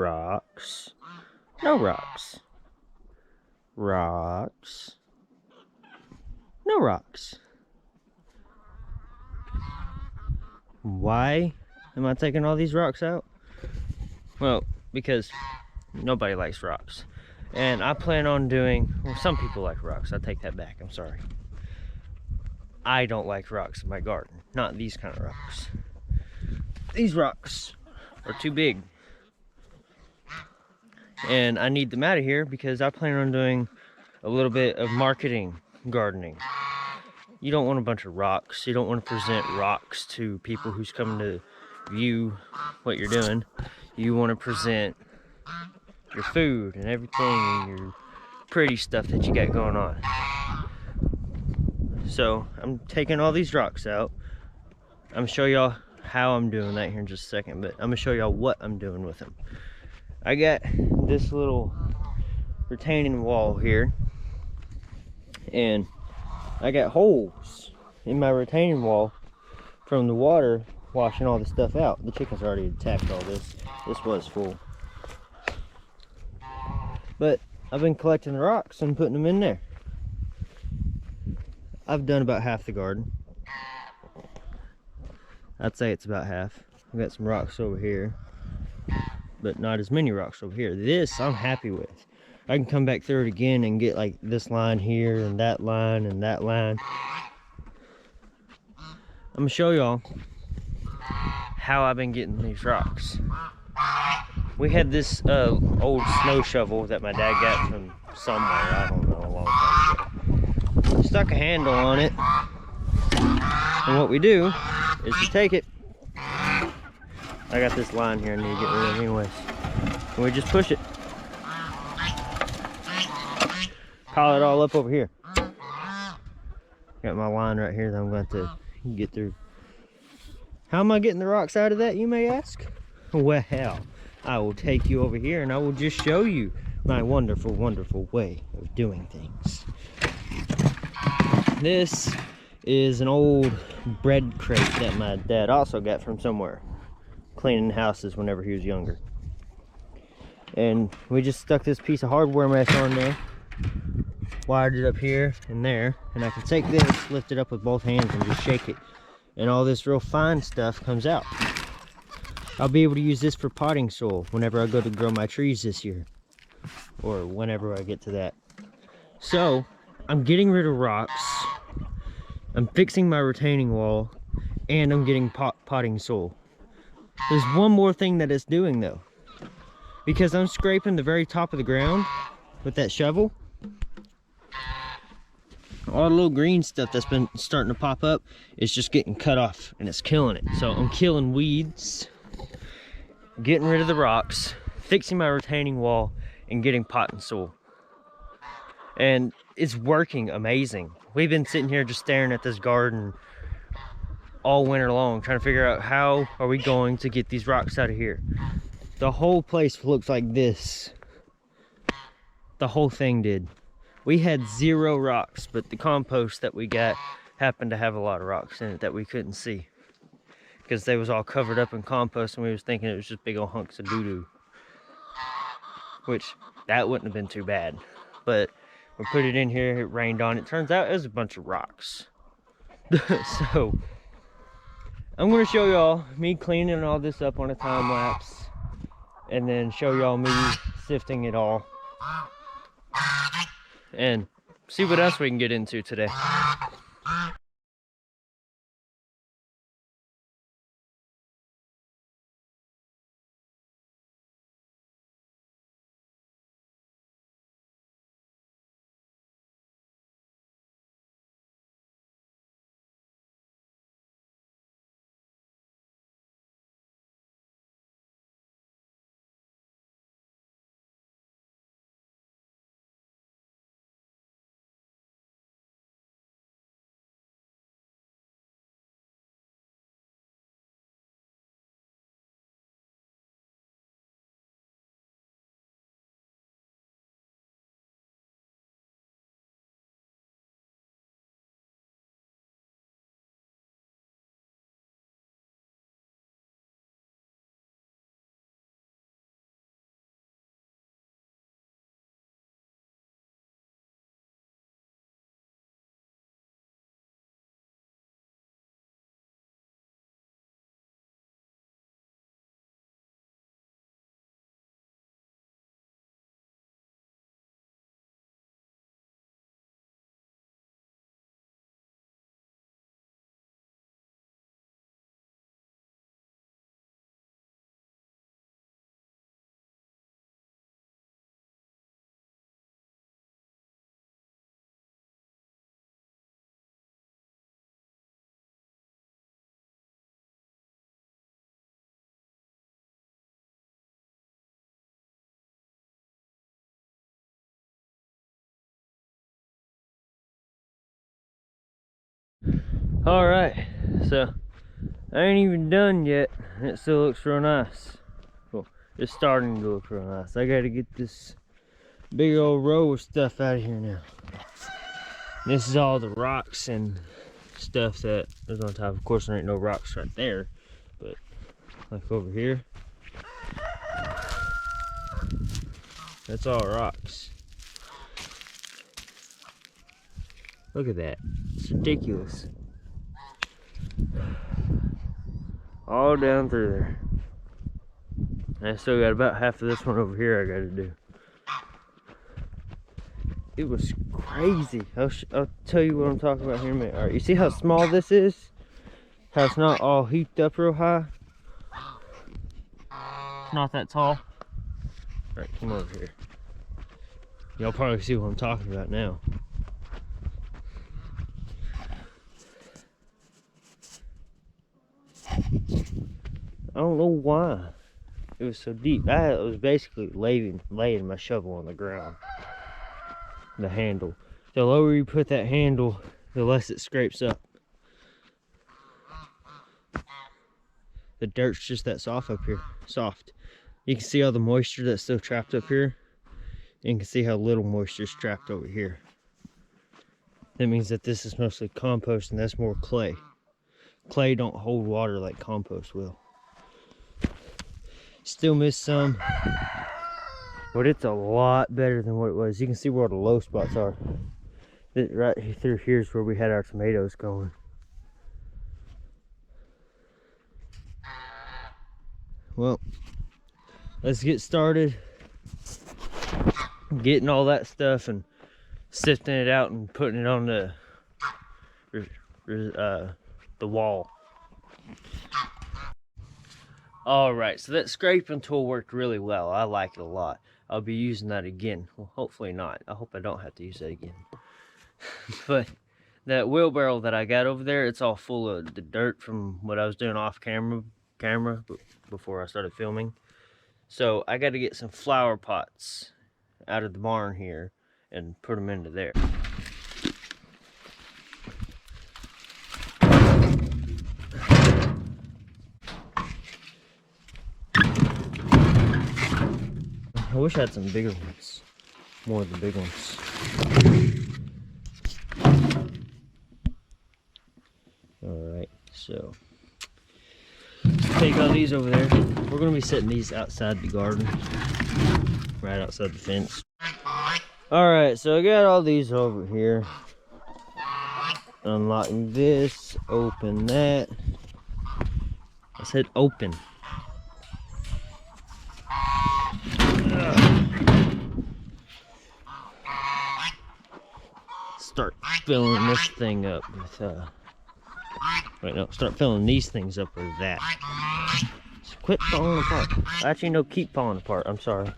Rocks. No rocks. Rocks. No rocks. Why am I taking all these rocks out? Well, because nobody likes rocks. And I plan on doing, well, some people like rocks. I take that back, I'm sorry. I don't like rocks in my garden. Not these kind of rocks. These rocks are too big. And I need them out of here because I plan on doing a little bit of marketing gardening. You don't want a bunch of rocks. You don't want to present rocks to people who's coming to view what you're doing. You want to present your food and everything and your pretty stuff that you got going on. So I'm taking all these rocks out. I'm gonna show y'all how I'm doing that here in just a second, but I'm gonna show y'all what I'm doing with them. I got this little retaining wall here, and I got holes in my retaining wall from the water washing all the stuff out. The chickens already attacked all this. This was full. But I've been collecting the rocks and putting them in there. I've done about half the garden. I'd say it's about half. I've got some rocks over here, but not as many rocks over here. This I'm happy with. I can come back through it again and get like this line here and that line and that line. I'm gonna show y'all how I've been getting these rocks. We had this old snow shovel that my dad got from somewhere, I don't know, a long time ago. Stuck a handle on it, and what we do is we take it. I got this line here I need to get rid of anyways. And we just push it. Pile it all up over here. Got my line right here that I'm going to get through. How am I getting the rocks out of that, you may ask? Well, I will take you over here and I will just show you my wonderful, wonderful way of doing things. This is an old bread crate that my dad also got from somewhere, cleaning houses whenever he was younger. And we just stuck this piece of hardware mesh on there, wired it up here and there, and I can take this, lift it up with both hands and just shake it, and all this real fine stuff comes out. I'll be able to use this for potting soil whenever I go to grow my trees this year, or whenever I get to that. So I'm getting rid of rocks, I'm fixing my retaining wall, and I'm getting potting soil. There's one more thing that it's doing though. Because I'm scraping the very top of the ground with that shovel, all the little green stuff that's been starting to pop up is just getting cut off and it's killing it. So I'm killing weeds, getting rid of the rocks, fixing my retaining wall, and getting potting soil. And it's working amazing. We've been sitting here just staring at this garden all winter long, trying to figure out how are we going to get these rocks out of here. The whole place looks like this. The whole thing did. We had 0 rocks, but the compost that we got happened to have a lot of rocks in it that we couldn't see, because they was all covered up in compost and we was thinking it was just big old hunks of doo-doo. Which, that wouldn't have been too bad. But we put it in here, it rained on it. Turns out it was a bunch of rocks. So, I'm going to show y'all me cleaning all this up on a time lapse, and then show y'all me sifting it all, and see what else we can get into today. All right, so I ain't even done yet, and it still looks real nice. Well, it's starting to look real nice. I gotta get this big old row of stuff out of here now. This is all the rocks and stuff that is on top. Of course, there ain't no rocks right there, but like over here, that's all rocks. Look at that, it's ridiculous. All down through there. And I still got about half of this one over here I gotta do. It was crazy. I'll tell you what I'm talking about here in a minute. All right, you see how small this is? How it's not all heaped up real high? It's not that tall. All right, come over here. Y'all probably see what I'm talking about now. I don't know why it was so deep. I was basically laying my shovel on the ground. The handle. The lower you put that handle, the less it scrapes up. The dirt's just that soft up here. Soft. You can see all the moisture that's still trapped up here. And you can see how little moisture is trapped over here. That means that this is mostly compost and that's more clay. Clay don't hold water like compost will. Still miss some, but it's a lot better than what it was. You can see where the low spots are. Right through here is where we had our tomatoes going. Well, let's get started getting all that stuff and sifting it out and putting it on the wall. All right, so that scraping tool worked really well. I like it a lot. I'll be using that again. Well, hopefully not. I hope I don't have to use that again. But that wheelbarrow that I got over there, it's all full of the dirt from what I was doing off camera before I started filming. So I got to get some flower pots out of the barn here and put them into there. I wish I had some bigger ones. More of the big ones. Alright, so take all these over there. We're going to be setting these outside the garden. Right outside the fence. Alright, so I got all these over here. Unlocking this. Open that. I said open. Start filling this thing up with wait, no, start filling these things up with that. Just quit falling apart. Actually, no, keep falling apart. I'm sorry.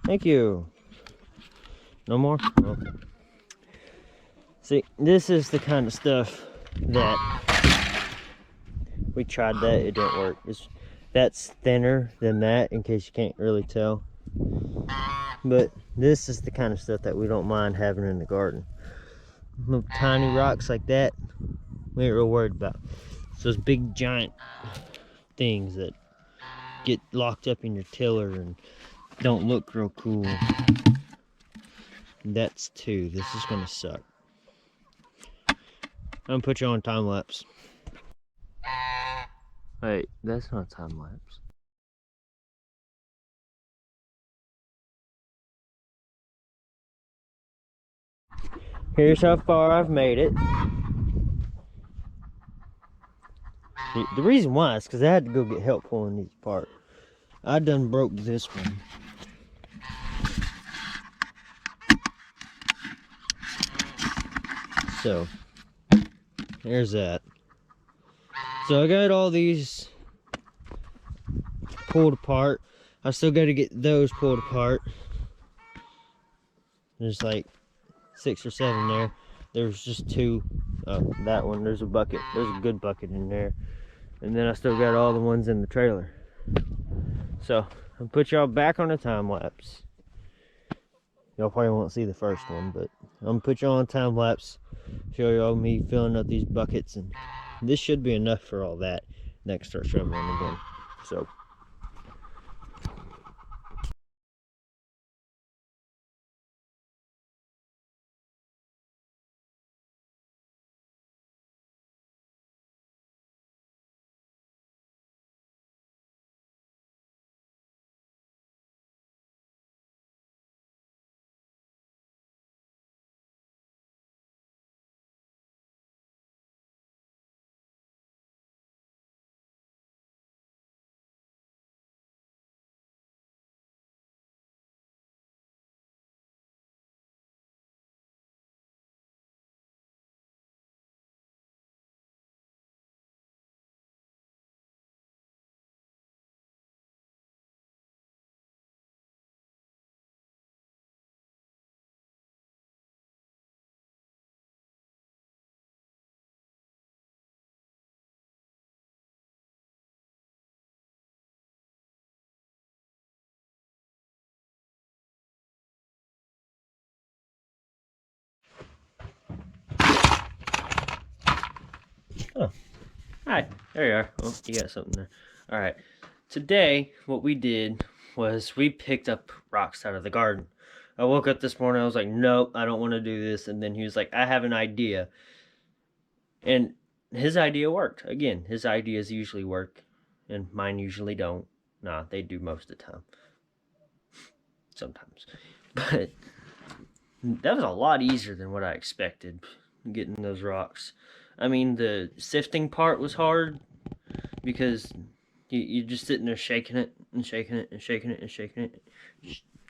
Thank you. No more? Okay. See, this is the kind of stuff that we tried that, it didn't work. That's thinner than that, in case you can't really tell. But this is the kind of stuff that we don't mind having in the garden. Little tiny rocks like that, we ain't real worried about. So those big giant things that get locked up in your tiller and don't look real cool. That's two. This is gonna suck. I'm gonna put you on time lapse. Wait, that's not time lapse. Here's how far I've made it. The reason why is because I had to go get help pulling these apart. I done broke this one. So, there's that. So I got all these pulled apart. I still got to get those pulled apart. There's like 6 or 7 there. There's just 2. Oh, that one, there's a bucket. There's a good bucket in there. And then I still got all the ones in the trailer. So, I'll put y'all back on a time lapse. Y'all probably won't see the first one, but I'm gonna put y'all on time lapse. show y'all me filling up these buckets, and this should be enough for all that. Next, start shoveling again. So. Oh, hi, there you are. Oh, you got something there. All right, today what we did was we picked up rocks out of the garden. I woke up this morning, I was like, nope, I don't want to do this. And then he was like, I have an idea. And his idea worked. Again, his ideas usually work, and mine usually don't. Nah, they do most of the time. Sometimes. But that was a lot easier than what I expected, getting those rocks. I mean, the sifting part was hard because you're just sitting there shaking it and shaking it and shaking it and shaking it.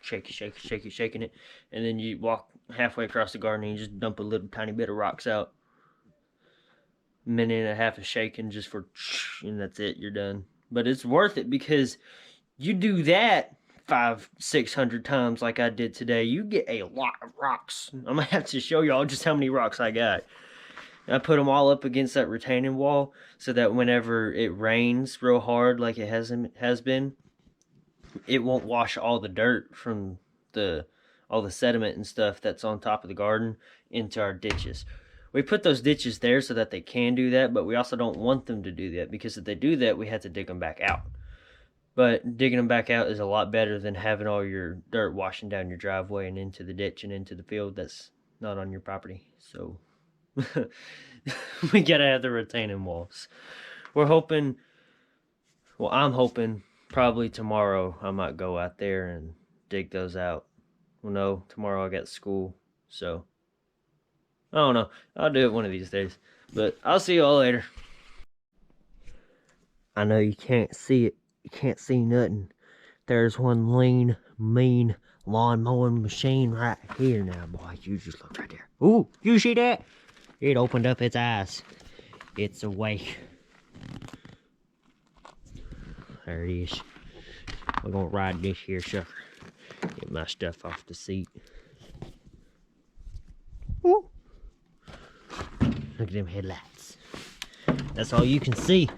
Shaking it. And then you walk halfway across the garden and you just dump a little tiny bit of rocks out. Minute and a half of shaking just for, and that's it, you're done. But it's worth it because you do that 500-600 times like I did today, you get a lot of rocks. I'm gonna have to show y'all just how many rocks I got. I put them all up against that retaining wall so that whenever it rains real hard like it has been, it won't wash all the dirt from all the sediment and stuff that's on top of the garden into our ditches. We put those ditches there so that they can do that, but we also don't want them to do that, because if they do that, we have to dig them back out. But digging them back out is a lot better than having all your dirt washing down your driveway and into the ditch and into the field that's not on your property. So we gotta have the retaining walls. We're hoping, well, I'm hoping probably tomorrow I might go out there and dig those out. Well, no, tomorrow I got school, so I don't know. I'll do it one of these days. But I'll see y'all later. I know you can't see it. You can't see nothing. There's one lean, mean lawn mowing machine right here now, boy. You just look right there. Ooh, you see that? It opened up its eyes. It's awake. There it is. We're gonna ride this here sucker. Get my stuff off the seat. Ooh. Look at them headlights. That's all you can see.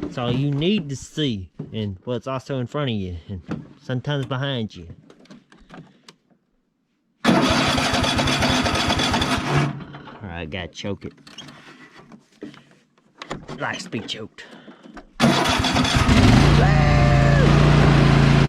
That's all you need to see. And what's also in front of you. And sometimes behind you. Alright, gotta choke it. Likes to be choked.